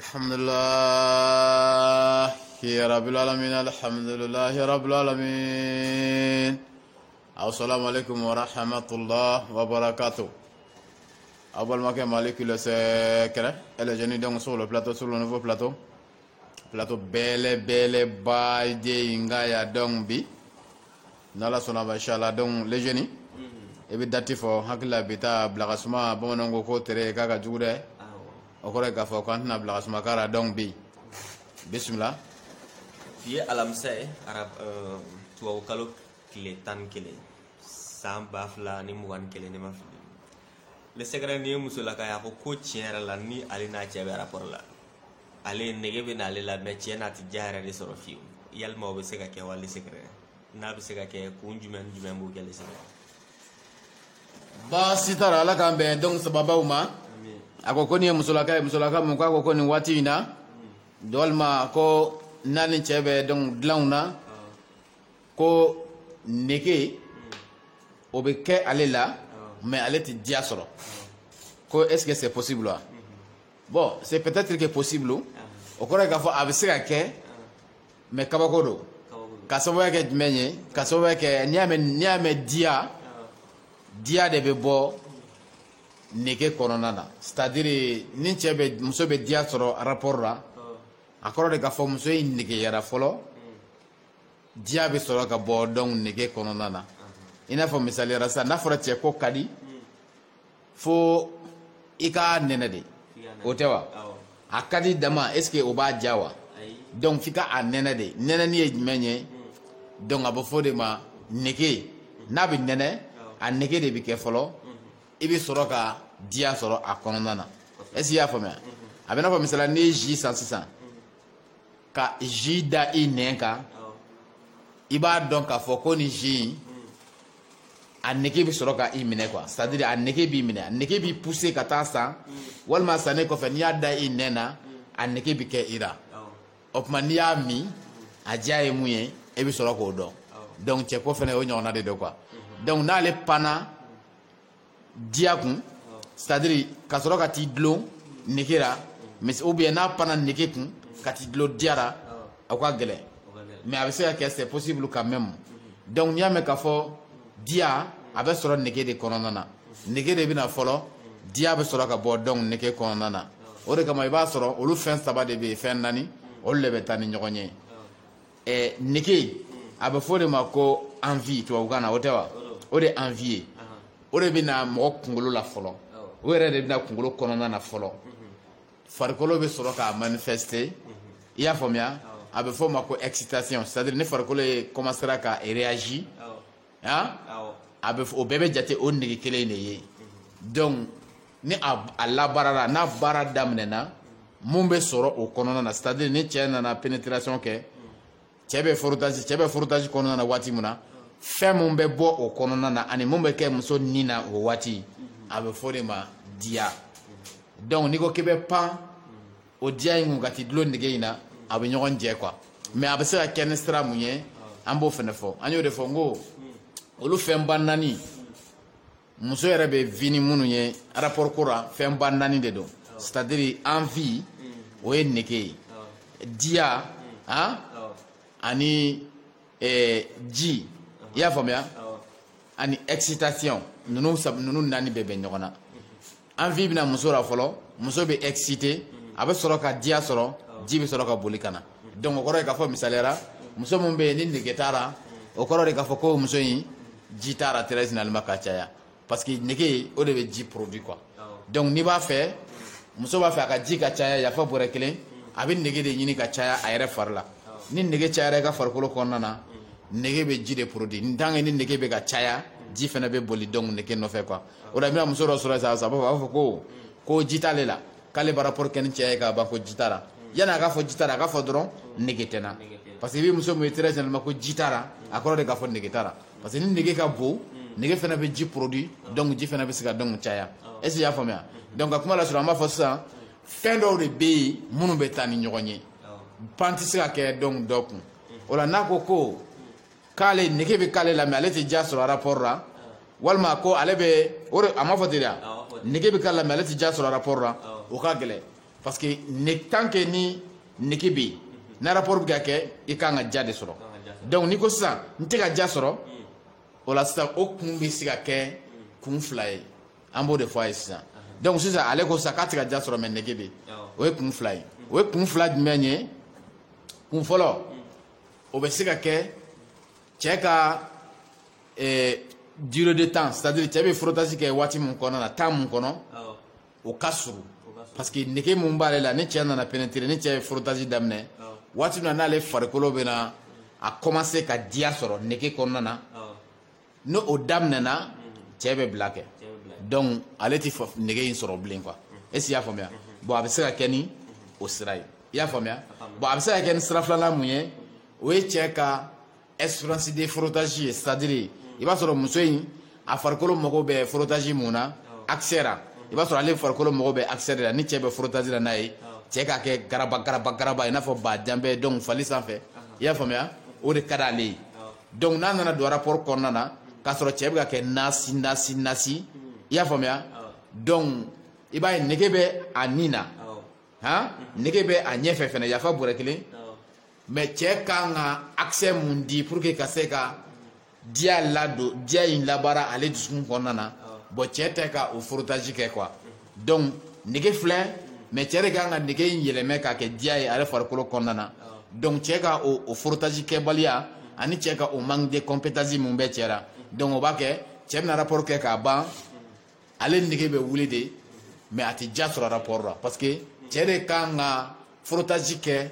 الحمد لله يا رب العالمين الحمد لله رب العالمين السلام عليكم ورحمة الله وبركاته أول ما كان مالك le secret et les jeunes donc sur le plateau sur le nouveau plateau belle bail de ingaya donc bi nala sona ba inshallah donc les jeunes et bi dati fo hakla bita blagasma bonongo ko tere kaga juure okore ka fo kan na blagasma kara donc bi bismillah fi alamsa arab tuwa kalo kile tan kile samba fla ni mugan kile ni ma le secret ni musula ka ya ko tiere la ni alina chebe rapport la ale nege be na le la me tiena ti jara de soro fi yal mo be sega ke wali secret na be sega ke kunjumen jumen bu gele secret ba sitara ala kan be donc sababa uma ako koni musula ka mun ko koni wati na dolma ko nani chebe donc dlauna ko nege obeke ale la mais elle te dit solo est-ce que c'est possible là? Bon, c'est peut-être que possible au corps qu'il faut avisser que mais kabakodo kasoba ke menye kasoba ke niame dia de bebo neke koronana c'est-à-dire ni chebe muso be dia soro rapport là akoro de ka fo muso neke yara folo dia be soro ka bo donc neke koronana ina fo misali rasa na fora che ko kadi fo ika nenade otewa akadi dama est-ce que oba jawa donc fika a nenade nenani e menye donc abo fo de ma neke na bi nene a neke de bi ke folo ibi soro ka dia soro a kononana est-ce ya fo me abena fo misala ni ji 100 ka ji da inenka iba donc a fo ko ni ji a neke bi soro ka imine quoi c'est-à-dire a neke bi mine a neke bi pousser ka ta sa walma sane ko fe ni ada inena a neke bi ke ira opma ni ami a jaye muye e bi soro ko do donc che ko fe ne o nyona de quoi donc na le pana diakun c'est-à-dire ka soro ka ti dlo nekera mais ou bien na pana neke kun ka ti dlo diara akwa gele mais avec ça que c'est possible quand même donc ni ame ka fo dia abe soro nege de kononana nege de bina folo dia be soro ka bo donc nege kononana o de kama iba soro olu fen saba de be fen nani o le be tani nyogonye e nege abe fo de mako envie to ugana o tewa o de envie o de bina mo kungolo la folo o re de bina kungolo kononana folo farkolo be soro ka manifester ya fomia abe fo mako excitation c'est-à-dire ne farkolo commencera ka réagir hein abe o bebe jate on nigi kele ne ye donc ni a la barara na bara damnena mumbe soro o konona na c'est-à-dire ni tiena na pénétration ke chebe forotage konona na wati muna fe mumbe bo o konona na ani mumbe ke muso nina o wati abe fore ma dia donc ni ko kebe pan o dia ngu gati dlo nigi ina abe nyogon je quoi mais abe se kenestra munye ambo fenefo anyo de fongo olu fɛn banani muso yɛrɛ bɛ vini minnu ye rapport kora fɛn banani de don c'est-à-dire envie o ye nege ye dia ani ji i y'a faamuya ani excitation ninnu naani bɛɛ bɛ ɲɔgɔn na envie bɛna muso la fɔlɔ muso bɛ excité a bɛ sɔrɔ ka dia sɔrɔ ji bɛ sɔrɔ ka boli ka na donc o kɔrɔ ye k'a fɔ misaliyara muso min bɛ yen ni nege tara o kɔrɔ de k'a fɔ ko muso in ji tara très finalement ka caya parce que nege o de bɛ ji produit quoi donc n'i b'a fɛ muso b'a fɛ a ka ji ka caya yafa bɔrɛ kelen a bɛ nege de ɲini ka caya a yɛrɛ fari la ni nege cayara i ka farikolo kɔnɔna na nege bɛ ji de produit tant que ni nege bɛ ka caya ji fana bɛ boli donc nege nɔfɛ quoi o la i bɛna muso dɔ sɔrɔ sisan a b'a fɔ ko ji t'ale la k'ale bɛ rapport kɛ ni cɛ ye k'a ban ko ji tara yanni a k'a fɔ ji tara a k'a fɔ dɔrɔn nege tɛ na parce que i bɛ muso min ye très généralement ko ji tara a kɔrɔ de k'a fɔ nege tara parce que ni nege ka bon nege fana bɛ ji produit donc ji fana bɛ se ka donc caya est-ce que i y'a faamuya donc a kuma la sɔrɔ an b'a fɔ sisan fɛn dɔw de bɛ yen minnu bɛ taa ni ɲɔgɔn ye pan tɛ se ka kɛ donc dɔ kun o la n'a ko k'ale nege bɛ k'ale la mais ale tɛ ja sɔrɔ rapport la walima ko ale bɛ o de a ma fɔ ten de nege bɛ k'ale la mais ale tɛ ja sɔrɔ rapport la o ka gɛlɛn parce que tant que ni nege be na rapport bi ka kɛ i kan ka ja de sɔrɔ donc ni ko sisan n tɛ ka ja sɔrɔ o la sisan o kun bɛ se ka kɛ kun fila ye an b'o de fɔ a ye sisan donc sisan ale ko sisan k'a tɛ ka ja sɔrɔ mais nege bɛ o ye kun fila ye o ye kun fila jumɛn ye kun fɔlɔ o bɛ se ka kɛ cɛ ka durée de temps c'est-à-dire cɛ bɛ frottage kɛ waati min kɔnɔ na temps min kɔnɔ o ka surun parce que nege mun b'ale la ni cɛ nana pénétrer ni cɛ ye frottage daminɛ waati min na n'ale farikolo bɛ na a commencer ka diya sɔrɔ nege kɔnɔna na n'o o daminɛna cɛ bɛ bila kɛ donc ale tɛ nege in sɔrɔ bilen quoi est-ce que i y'a faamuya bon a bɛ se ka kɛ ni o sira ye i y'a faamuya bon a bɛ se ka kɛ ni sira filanan mun ye o ye cɛ ka espérance de frottage ye c'est-à-dire i b'a sɔrɔ muso in a farikolo mago bɛ frottage mun na accès ra i b'a sɔrɔ ale farikolo mago bɛ accès de la ni cɛ bɛ frottage la n'a ye cɛ k'a kɛ garaba i n'a fɔ ba janbɛ donc fali sanfɛ i y'a faamuya o de ka d'ale ye donc n'a nana don rapport kɔnɔna na k'a sɔrɔ cɛ bɛ ka kɛ nasi i y'a faamuya donc i b'a ye nege bɛ a nin na nege bɛ a ɲɛfɛ fɛnɛ yafa bɔrɛ kelen mais cɛ kan ka accès mun di pour que ka se ka diya in labaara ale dusukun kɔnɔna na bon cɛ tɛ ka o frottage kɛ quoi donc nege filɛ mais cɛ de kan ka nege in yɛlɛmɛ k'a kɛ diya ye ale farikolo kɔnɔna na donc cɛ ka o frottage kɛbaliya ani cɛ ka o manque de compétence mun bɛ cɛ la donc o b'a kɛ cɛ bɛna rapport kɛ k'a ban ale nege bɛ wuli de mais a tɛ ja sɔrɔ rapport la parce que cɛ de kan ka frottage kɛ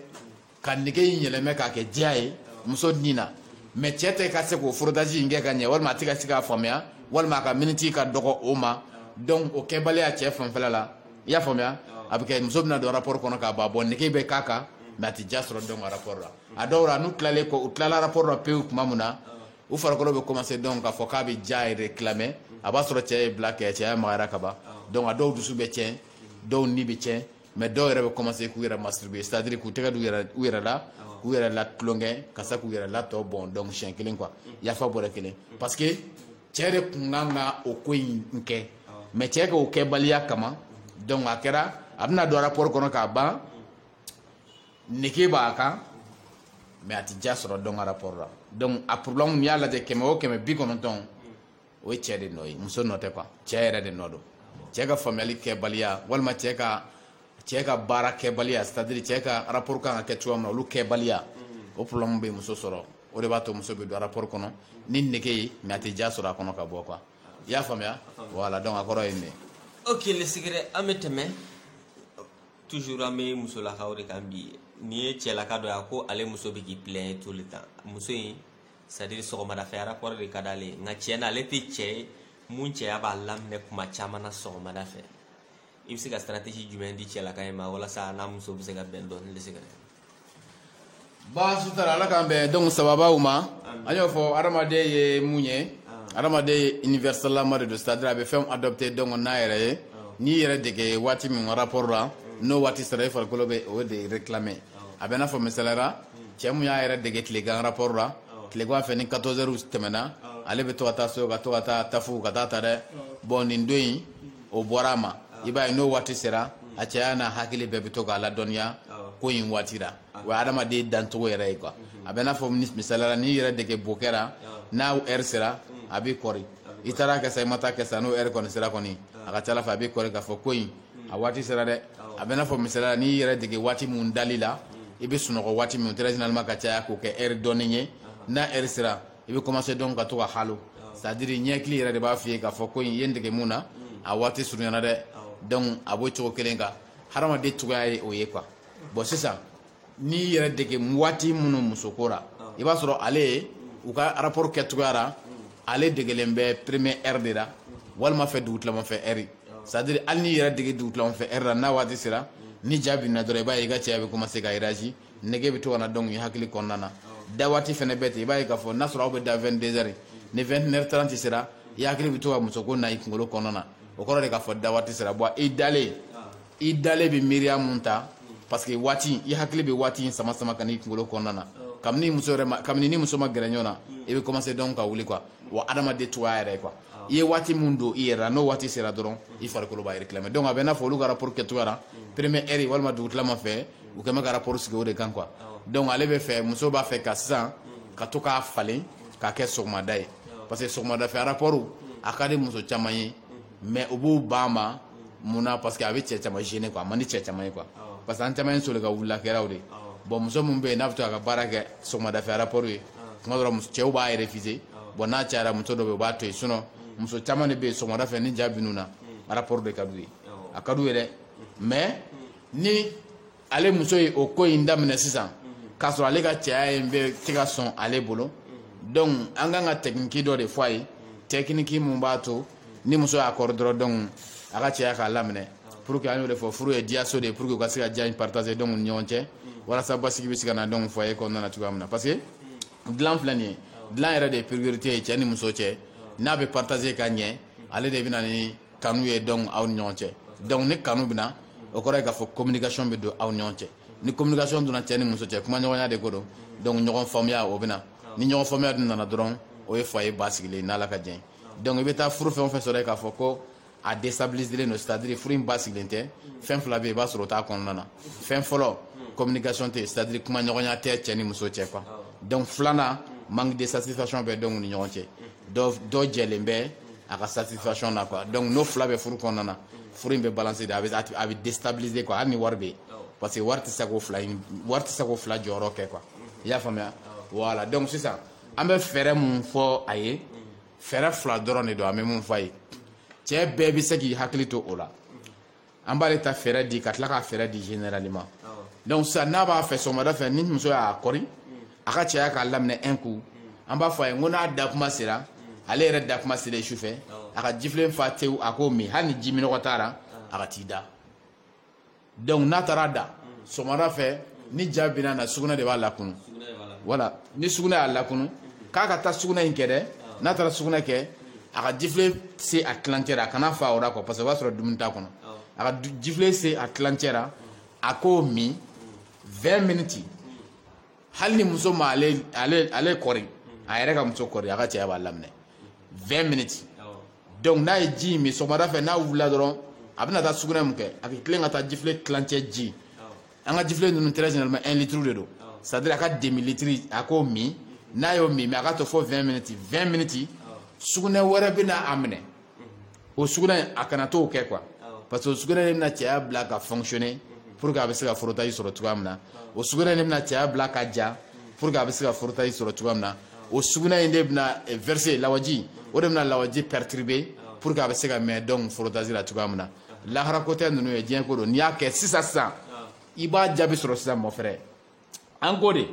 ka nege in yɛlɛmɛ k'a kɛ diya ye muso nin na mais cɛ tɛ ka se k'o frottage in kɛ ka ɲɛ walima a tɛ ka se k'a faamuya walima a ka minute ka dɔgɔ o ma donc o kɛbaliya cɛ fanfɛla la i y'a faamuya a bɛ kɛ muso bɛna don rapport kɔnɔ k'a ban bon nege bɛ k'a kan mais a tɛ ja sɔrɔ donc a rapport la a dɔw la n'u tilalen kɔ u tilala rapport la pewu tuma min na u farikolo bɛ commencer donc k'a fɔ k'a bɛ ja yɛrɛ réclamer a b'a sɔrɔ cɛ ye bila kɛ cɛ magayara ka ban donc a dɔw dusu bɛ tiɲɛ dɔw ni bɛ tiɲɛ mais dɔw yɛrɛ bɛ commencer k'u yɛrɛ masturber c'est-à-dire k'u tɛgɛ d'u yɛrɛ la k'u yɛrɛ la tulonkɛ ka se k'u yɛrɛ la tɔ bɔn donc siɲɛ kelen quoi yafa bɔrɛ kelen parce que cɛ de kun kan ka o ko in kɛ mais cɛ ka o kɛbaliya kama donc a kɛra a bɛna don rapport kɔnɔ k'a ban nege b'a kan mais a tɛ ja sɔrɔ donc a rapport la donc a problème n'i y'a lajɛ 100 o 190 o ye cɛ de nɔ ye muso nɔ tɛ quoi cɛ yɛrɛ de nɔ don cɛ ka faamuyali kɛbaliya walima cɛ ka baara kɛbaliya c'est-à-dire cɛ ka rapport kan ka kɛ cogoya min na olu kɛbaliya o problème bɛ muso sɔrɔ o de b'a to muso bɛ don rapport kɔnɔ ni nege ye mais a tɛ ja sɔrɔ a kɔnɔ ka bɔ quoi i y'a faamuya voilà donc a kɔrɔ ye nin ye. ok le secret an bɛ tɛmɛ toujours an bɛ musolakaw de kan bi ni ye cɛlaka dɔ ye a ko ale muso bɛ k'i plaint tout le temps muso in c'est à dire sɔgɔmadafɛ rapport de ka d'ale nka cɛ na ale tɛ cɛ ye mun cɛya b'a laminɛ kuma caman na sɔgɔmada fɛ i bɛ se ka stratégie jumɛn di cɛlaka in ma walasa n'a muso bɛ se ka bɛn dɔɔni le secret. baasi t'a la ala k'an bɛn donc sababaw ma an y'o fɔ adamaden ye mun ye adamaden ye universel lama de don c'est-à-dire a bɛ fɛnw adopté donc n'a yɛrɛ ye n'i yɛrɛ dege waati min rapport la n'o waati sera i farikolo bɛ o de réclamer a bɛ n'a fɔ misaliyara cɛ mun y'a yɛrɛ dege tilegan rapport la tilegan fɛ ni 14 heures tɛmɛna ale bɛ to ka taa so ka to ka taa tafu ka taa ta dɛ bon nin don in o bɔra a ma i b'a ye n'o waati sera a cɛya n'a hakili bɛɛ bɛ to k'a ladɔnniya ko in waati la o ye adamaden dancogo yɛrɛ ye quoi a bɛ n'a fɔ misaliyara n'i yɛrɛ dege bo kɛra n'a heure sera a b'i kɔri i taara kɛ sa i ma taa kɛ sa n'o heure kɔni sera kɔni a ka ca ala fɛ a b'i kɔri k'a fɔ ko in a waati sera dɛ a bɛ n'a fɔ misaliyara n'i yɛrɛ dege waati mun dali la i bɛ sunɔgɔ waati min très généralement ka caya k'o kɛ heure dɔɔni ye n'a heure sera i bɛ commencer donc ka to ka halo c'est-à-dire ɲɛkili yɛrɛ de b'a f'i ye k'a fɔ ko in ye n dege mun na a waati surunyana dɛ donc a b'o cogo kelen kan hadamaden cogoya ye o ye quoi bon sisan n'i yɛrɛ dege waati minnu musoko la i b'a sɔrɔ ale u ka rapport kɛcogoya la ale degelen bɛ première heure de la walima fɛ dugutilama-fɛ heure c'est-à-dire hali n'i yɛrɛ dege dugutilama-fɛ heure la n'a waati sera ni ja binna dɔrɔn i b'a ye i ka cɛya bɛ commencer ka réagir nege bɛ to ka na donc i hakili kɔnɔna na da waati fɛnɛ bɛ ten i b'a ye k'a fɔ n'a sɔrɔ aw bɛ da 22 heures ni 21h30 sera i hakili bɛ to ka musoko na i kunkolo kɔnɔna na o kɔrɔ de k'a fɔ da waati sera bon i dalen bɛ miiriya mun ta parce que waati i hakili bɛ waati in sama sama ka n'i kunkolo kɔnɔna na kabini ni muso ma gɛrɛ ɲɔgɔn na i bɛ commencer donc ka wuli quoi wa adamaden cogoya yɛrɛ quoi i ye waati mun don i yɛrɛ la n'o waati sera dɔrɔn i farikolo b'a réclamer donc a bɛ n'a fɔ olu ka rapport kɛcogoya la première heure walima dugutilama fɛ u kɛmɛ ka rapport sigi o de kan quoi donc ale bɛ fɛ muso b'a fɛ ka sisan ka to k'a falen k'a kɛ sɔgɔmada ye parce que sɔgɔmada fɛ rapport a ka di muso caman ye mais u b'u ban ma mun na parce que a bɛ cɛ caman gêner quoi a man di cɛ caman ye quoi parce que an caman ye soli ka wulila kɛraw de bon muso mun bɛ yen n'a bɛ to a ka baara kɛ sɔgɔmada fɛ rapport ye tuma dɔ la cɛw b'a refuser bon n'a cayara muso dɔ bɛ yen u b'a to yen sinon muso caman de bɛ yen sɔgɔmada fɛ ni ja binnu na rapport de ka d'u ye a ka d'u ye dɛ mais ni ale muso ye o ko in daminɛ sisan k'a sɔrɔ ale ka cɛya in bɛ se ka sɔn ale bolo donc an kan ka technique dɔ de fɔ a ye technique mun b'a to ni muso y'a kɔrɔ dɔrɔn donc a ka cɛya k'a laminɛ pour que an y'o de fɔ furu ye diyaso de ye pour que u ka se ka diya in partager donc ni ɲɔgɔn cɛ walasa basigi bɛ se ka na donc foyer kɔnɔna na cogoya min na parce que dilan filɛ nin ye dilan yɛrɛ de ye priorité ye cɛ ni muso cɛ n'a bɛ partager ka ɲɛ ale de bɛ na ni kanu ye donc aw ni ɲɔgɔn cɛ donc ni kanu bɛ na o kɔrɔ ye k'a fɔ communication bɛ don aw ni ɲɔgɔn cɛ ni communication donna cɛ ni muso cɛ kuma ɲɔgɔnya de ko don donc ɲɔgɔn faamuya o bɛ na ni ɲɔgɔn faamuya dun nana dɔrɔn o ye foyer basigilen n'Ala ka jɛn donc i bɛ taa furu fɛn o fɛn sɔrɔ yen k'a fɔ ko a déstabiliser non c'est-à-dire furu in basigilen tɛ fɛn fila bɛ yen i b'a sɔrɔ o t'a kɔnɔna na fɛn fɔlɔ communication tɛ c'est-à-dire kuma ɲɔgɔnya tɛ cɛ ni muso cɛ quoi donc filanan manque de satisfaction bɛ donc ni ɲɔgɔn cɛ dɔ jɛlen bɛ a ka satisfaction na quoi donc n'o fila bɛ furu kɔnɔna na furu in bɛ balancer de a bɛ déstabiliser quoi hali ni wari bɛ yen parce que wari tɛ se k'o fila jɔyɔrɔ kɛ quoi i y'a faamuya voilà donc sisan an bɛ fɛɛrɛ mun fɔ a ye fɛɛrɛ fila dɔrɔn de don an bɛ mun fɔ a ye cɛ bɛɛ bɛ se k'i hakili to o la an b'ale ta fɛɛrɛ di ka tila ka fɛɛrɛ di généralement donc sisan n'a b'a fɛ sɔgɔmada fɛ ni muso y'a kɔri a ka cɛya k'a laminɛ un coup an b'a fɔ a ye n ko n'a dakuma sera ale yɛrɛ dakuma selen sufɛ a ka jifilen fa tewu a k'o min hali ni ji minɔgɔ t'a la a ka t'i da donc n'a taara da sɔgɔmada fɛ ni ja binna na sugunɛ de b'a lakunu voilà ni sugunɛ y'a lakunu k'a ka taa sugunɛ in kɛ dɛ n'a taara sugunɛ kɛ a ka jifilen se a tilancɛ la a kana fa o la quoi parce que o b'a sɔrɔ dumuni t'a kɔnɔ a ka jifilen se a tilancɛ la a k'o min 20 minutes hali ni muso ma ale kɔri a yɛrɛ ka muso kɔri a ka cɛya b'a laminɛ 20 minutes donc n'a ye ji min sɔgɔmada fɛ n'a wulila dɔrɔn a bɛna taa sugunɛ mun kɛ a bɛ tilen ka taa jifilen tilancɛ ji an ka jifilen ninnu très généralement 1 litre de don c'est à dire a ka demi litre a k'o min n'a y'o min mais a ka to fo 20 minutes sugunɛ wɛrɛ bɛ n'a minɛ o sugunɛ a kana t'o kɛ quoi parce que o sugunɛ de bɛna cɛya bila ka fonctionner pour que a bɛ se ka forotaji sɔrɔ cogoya min na o sugunɛ de bɛna cɛya bila ka ja pour que a bɛ se ka forotaji sɔrɔ cogoya min na o sugunɛ in de bɛna verser lawaji o de bɛna lawaji perturber pour que a bɛ se ka mɛn donc forotaji la cogoya min na lahara ko tɛ ninnu ye diɲɛ ko don n'i y'a kɛ sisan i b'a jaabi sɔrɔ sisan mɔ frère an ko de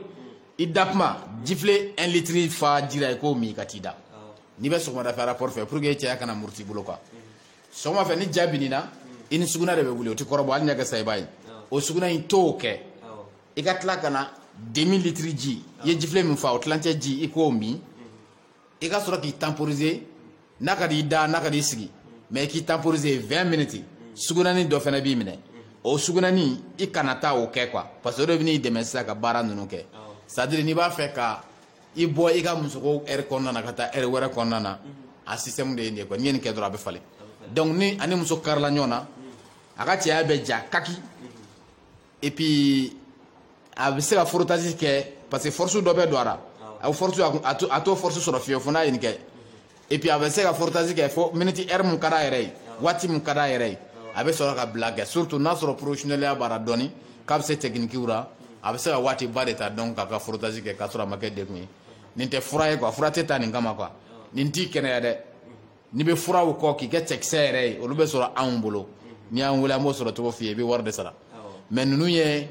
i da kuma jifilen 1 litre fa ji la i k'o min ka t'i da n'i bɛ sɔgɔmada fɛ rapport fɛ pour que cɛya kana muruti i bolo quoi sɔgɔma fɛ ni ja binna i ni sugunɛ de bɛ wuli o tɛ kɔrɔbɔ hali n'i y'a kɛ sa i b'a ye o sugunɛ in t'o kɛ i ka tila ka na demi litre ji i ye jifilen min fa o tilancɛ ji i k'o min i ka sɔrɔ k'i temporiser n'a ka d'i da n'a ka d'i sigi mais i k'i temporiser 20 minutes sugunɛnin dɔ fana b'i minɛ o sugunɛnin i kana taa o kɛ quoi parce que o de bɛ n'i dɛmɛ sisan ka baara ninnu kɛ c'est à dire n'i b'a fɛ ka i bɔ i ka musoko heure kɔnɔna na ka taa heure wɛrɛ kɔnɔna na a système de ye nin ye quoi n'i ye nin kɛ dɔrɔn a bɛ falen donc ni ani muso karila ɲɔgɔn na a ka cɛya bɛ ja kaki et puis a bɛ se ka forotaji kɛ parce que force dɔ bɛ don a la a force a t'o force sɔrɔ fiyewu fo n'a ye nin kɛ et puis a bɛ se ka forotaji kɛ fo minute heure mun ka d'a yɛrɛ ye waati mun ka d'a yɛrɛ ye a bɛ sɔrɔ ka bila kɛ surtout n'a sɔrɔ professionnel b'a la dɔɔni k'a bɛ se technique la a bɛ se ka waati ba de ta donc k'a ka forotaji kɛ k'a sɔrɔ a ma kɛ degun ye nin tɛ fura ye quoi fura tɛ taa nin kama quoi nin t'i kɛnɛya dɛ n'i bɛ furaw kɔ k'i kɛ cɛkisɛ yɛrɛ ye olu bɛ sɔrɔ anw bolo n'i y'an wele an b'o sɔrɔ cogo f'i ye i bɛ wari de sara mais ninnu ye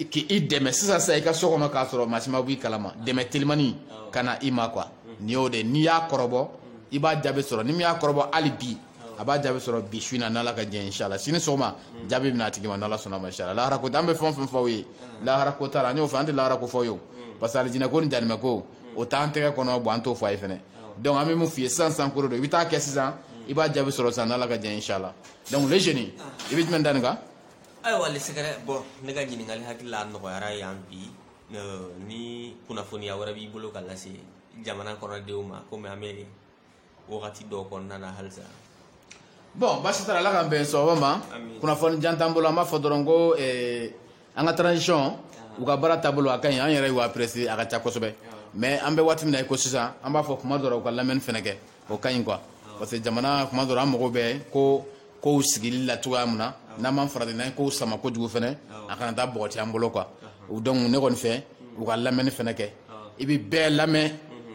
k'i dɛmɛ sisan i ka so kɔnɔ k'a sɔrɔ mansin ma bɔ i kalama dɛmɛ telimani ka na i ma quoi nin y'o de n'i y'a kɔrɔbɔ i b'a jaabi sɔrɔ ni min y'a kɔrɔbɔ hali bi a b'a jaabi sɔrɔ bi su in na n'Ala ka jɛn inshallah sini sɔgɔma jaabi bɛna a tigi ma n'Ala sɔnna ma inshallah lahara ko an bɛ fɛn o fɛn fɔ aw ye lahara ko t'a la an y'o fɔ an tɛ lahara ko fɔ aw ye parce que alijinɛ ko ni janimɛ ko o t'an tɛgɛ kɔnɔ bon an t'o fɔ a ye fɛnɛ donc an bɛ mun f'i ye sisan koro don i bɛ taa kɛ sisan i b'a jaabi sɔrɔ sisan n'Ala ka jɛn inshallah donc les jeunes i bɛ jumɛn da nin kan. ayiwa Lesegɛrɛ bon ne ka ɲininkali hakili la nɔgɔyara yan bi ni kunnafoniya wɛrɛ b'i bolo ka lase jamana kɔnɔdenw ma komi an bɛ wagati dɔw kɔnɔna na halisa. Bon basi tara la kan bɛn sɔgɔma ma kunnafoni jantan bolo an b'a fɔ dɔrɔn ko an ka transition u ka baara taabolo a ka ɲi an yɛrɛ y'u apprécier a ka ca kosɛbɛ mais an bɛ waati min na i ko sisan an b'a fɔ kuma dɔ u ka lamɛnni fɛnɛ kɛ o ka ɲi quoi parce que jamana kuma dɔ an mago bɛ kow sigili la cogoya min na n'an m'an farati n'an ye kow sama kojugu fɛnɛ a kana taa bɔgɔti an bolo quoi donc ne kɔni fɛ u ka lamɛnni fɛnɛ kɛ i bɛ bɛɛ lamɛn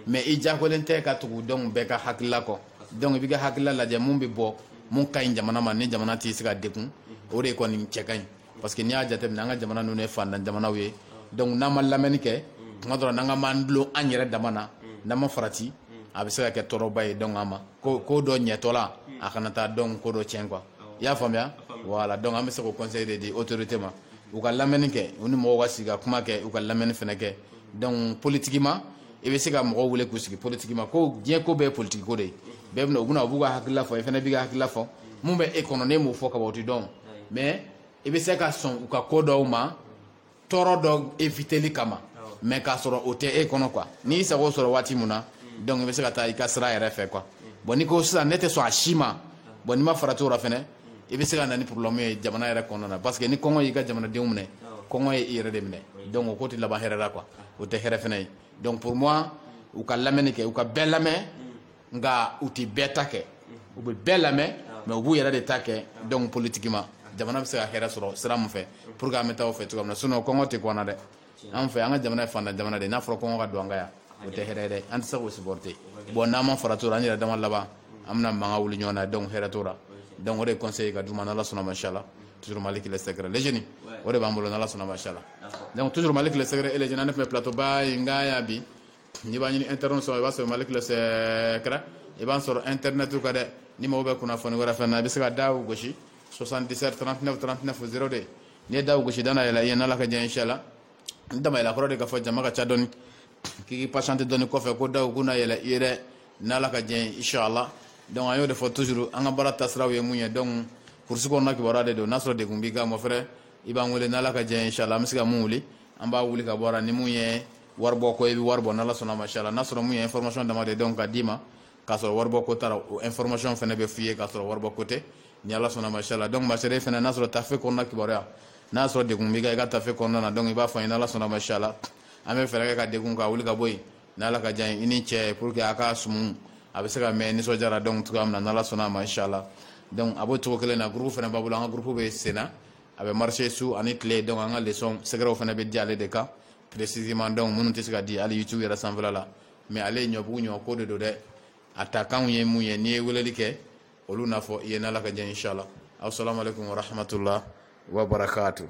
mais i diyagoyalen tɛ ka tugu donc bɛɛ ka hakilila kɔ donc i bɛ ka hakilila lajɛ mun bɛ bɔ mun ka ɲi jamana ma ni jamana tɛ se ka degun o de kɔni cɛ ka ɲi parce que n'i y'a jateminɛ an ka jamana ninnu ye fantan jamanaw ye donc n'an ma lamɛnni kɛ tuma dɔ la n'an ka m'an dulon an yɛrɛ dama na n'an ma farati a bɛ se ka kɛ tɔɔrɔba ye donc an ma ko dɔ ɲɛtɔla a kana taa donc ko dɔ tiɲɛ quoi i y'a faamuya voilà donc an bɛ se k'o conseil de di autorité ma u ka lamɛnni kɛ u ni mɔgɔw ka sigi ka kuma kɛ u ka lamɛnni fɛnɛ kɛ donc politiquement i bɛ se ka mɔgɔw wele k'u sigi politiquement ko diɲɛ ko bɛɛ ye politique ko de ye bɛɛ bɛna u b'u ka hakilila fɔ i fɛnɛ b'i ka hakilila fɔ mun bɛ e kɔnɔ ne m'o fɔ ka bɔ o tɛ dɔn mais i bɛ se ka sɔn u ka ko dɔw ma tɔɔrɔ dɔ éviteli kama mais k'a sɔrɔ o tɛ e kɔnɔ quoi n'i sago sɔrɔ waati mun na donc i bɛ se ka taa i ka sira yɛrɛ fɛ quoi bon n'i ko sisan ne tɛ sɔn a si ma bon n'i ma farati o la fɛnɛ i bɛ se ka na ni problème ye jamana yɛrɛ kɔnɔna na parce que ni kɔngɔ y'i ka jamanadenw minɛ kɔngɔ ye i yɛrɛ de minɛ donc o ko tɛ laban hɛrɛ la quoi o tɛ hɛrɛ fɛnɛ ye donc pour moi u ka lamɛnni kɛ u ka bɛɛ lamɛn nka u tɛ bɛɛ ta kɛ u bɛ bɛɛ lamɛn mais u b'u yɛrɛ de ta kɛ donc politiquement jamana bɛ se ka hɛrɛ sɔrɔ sira min fɛ pour que an bɛ taa o fɛ cogoya min na sinon kɔngɔ tɛ kɔn na dɛ an fɛ an ka jamana ye fantan jamana de n'a fɔra kɔngɔ ka don an ka yan o tɛ hɛrɛ ye dɛ an tɛ se k'o supporter bon n'an ma farati o la an yɛrɛ dama laban an bɛna mankan wuli ɲɔgɔn na donc hɛrɛ t'o la donc o de ye conseil ka d'u ma n'Ala sɔnna ma inchallah toujours Malick le secret les jeunes o de b'an bolo n'Ala sɔnna ma inchallah donc toujours Malick le secret et les jeunes an ne tun bɛ plateau ba in ka yan bi n'i b'a ɲini internet sɔrɔ i b'a sɔrɔ Malick le secret i b'an sɔrɔ internet kan dɛ ni mago bɛ kunnafoni wɛrɛ fɛn na i bɛ se ka daw gosi 77 39 39 0 de n'i ye daw gosi dana yɛlɛ i ye n'Ala ka diɲɛ inchallah n dama yɛlɛ kɔrɔ de ka fɔ jama ka ca dɔɔni k'i patienter dɔɔni kɔfɛ ko daw kuna yɛlɛ i yɛrɛ n'Ala ka diɲɛ inchallah donc an y'o de fɔ toujours an ka baara taasiraw ye mun ye donc kurusi kɔnɔna kibaruya de don n'a sɔrɔ degun b'i kan mon frère i b'an wele n'Ala ka diɲɛ inchallah an bɛ se ka mun wuli an b'a wuli ka bɔ a la ni mun ye waribɔ ko i bɛ wari bɔ n'Ala sɔnna ma inchallah n'a sɔrɔ mun ye information dama de donc ka d'i ma k'a sɔrɔ waribɔ ko t'a la o information fɛnɛ bɛ f'i ye k'a sɔrɔ waribɔ ko tɛ ni Ala sɔnna ma inchallah donc masere fɛnɛ n'a sɔrɔ tafe kɔnɔna kibaruya n'a sɔrɔ degun b'i kan i ka tafe kɔnɔna na donc i b'a fɔ n ye n'Ala sɔnna ma inchallah an bɛ fɛɛrɛ kɛ ka degun ka wuli ka bɔ yen n'Ala ka diɲɛ i ni cɛ pour que a ka sumu a bɛ se ka mɛn nisɔndiyara donc cogoya min na n'Ala sɔnna ma inchallah donc a b'o cogo kelen na groupe fɛnɛ b'a bolo an ka groupe bɛ sen na a bɛ marcher su ani tile donc an ka leçon sɛgɛrɛw fɛnɛ bɛ di ale de kan précisément donc minnu tɛ se ka di hali YouTube yɛrɛ sanfɛla la mais ale ye ɲɔbugu ɲɔ ko de don dɛ a ta kanw ye mun ye n'i ye weleli kɛ olu n'a fɔ i ye n'Ala ka diɲɛ inchallah assalamu alaikum wa rahmatullah wa barakatuh